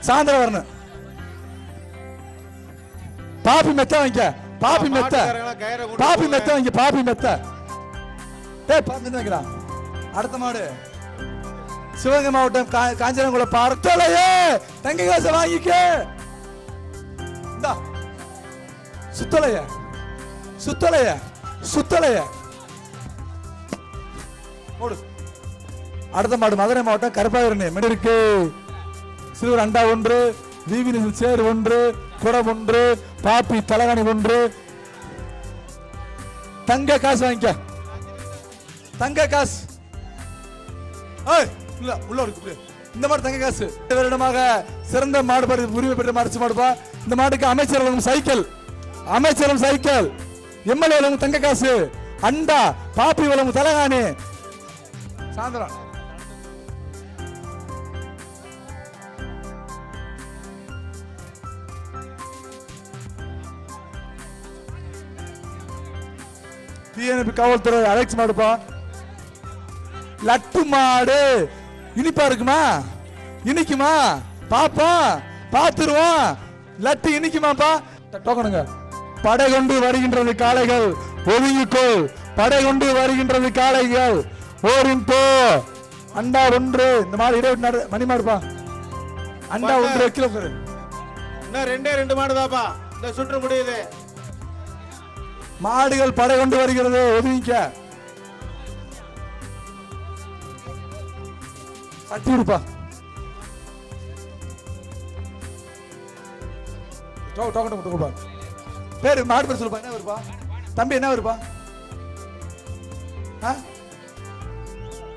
சாயந்தரம் வரணும். பாப்பி மெத்த வாங்க, பாப்பி மெத்த, பாப்பி மெத்த வாங்க, பாப்பி மெத்த. ஏய் பாப்பி மெத்த வாங்கடா. அடுத்த மாடு சிவகங்கை மாவட்டம் காஞ்சிரங்குளம் பார்த்தலையே தங்க காசை வாங்கிக்க. இந்தா சுத்தலைய சுத்தலைய சுத்தலைய ஓடு. அடுத்த மாடு மதுரை மாவட்டம் கருப்பாயிரணி மெடிருக்கு சிறுவர் அண்டா 1, வீவினி சேர் 1, குடம் 1, பாப்பி தலகாணி 1. தங்க காசு வாங்கிக்க, தங்க காசு. உள்ள இருக்கு இந்த மாதிரி தங்க காசு. வருடமாக சிறந்த மாடு பரிசு உரிமை பெற்ற மாடு மாடுப்பா. இந்த மாட்டுக்கு அமைச்சர் சைக்கிள், அமைச்சரும் சைக்கிள், எம்எல்ஏ தங்க காசு, அண்டா, பாப்பி வளம் தலகாணி. சாயந்தரம் டிஎன்பி காவல்துறை அலெக்ஸ் மாடுப்பா. லட்டு மாடு இனிப்பா இருக்குமா, இனிக்குமா பாப்பா, பாத்துருவோம். லட்டு இனிக்குமாப்பா. டோக்கனுங்க. படை கொண்டு வருகின்றது காளைகள், ஒதுங்கிக்கோள். படை கொண்டு வருகின்றது காளைகள், ஓரின் போ. அண்டா 1. இந்த மாதிரி 24 மணி மாடுப்பா. அண்டா 1 கிலோ. இன்னும் 2 மாடுதாப்பா இந்த சுற்று முடியுது. மாடுகள் படை கொண்டு வருகிறது, ஒதுங்கிக்க. கட்டி விடுப்பா. பேரு மாடு பேர் சொல்லுப்பா. என்ன வருப்பா தம்பி, என்ன வருப்பா?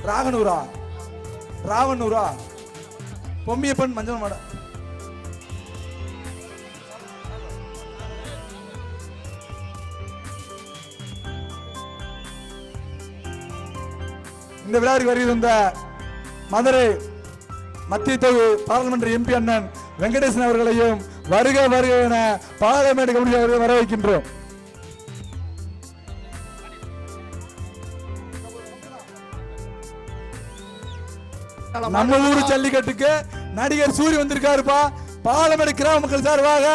ராகனூரா, ராவனூரா, பொம்மியப்பன் மஞ்சள் மாட. இந்த விழாவிற்கு வருகின்ற மதுரை மத்திய தொகுதி பாராளுமன்ற எம்பி அண்ணன் வெங்கடேசன் அவர்களையும் வருக வருக என பாராளுமன்ற கமிட்டி அவர்கள் வர வைக்கின்றோம். நம்ம ஊரு ஜல்லிக்கட்டுக்கு நடிகர் சூரி வந்திருக்காருப்பா. பாலமேடு கிராம மக்கள் சார்பாக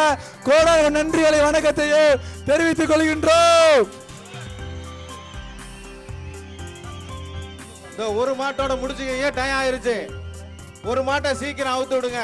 கோடான நன்றிகளை வணக்கத்தையும் தெரிவித்துக் கொள்கின்றோம். ஒரு மாட்டோட முடிச்சுக்க, டைம் ஆயிருச்சு. ஒரு மாட்டை சீக்கிரம் அவுத்து விடுங்க.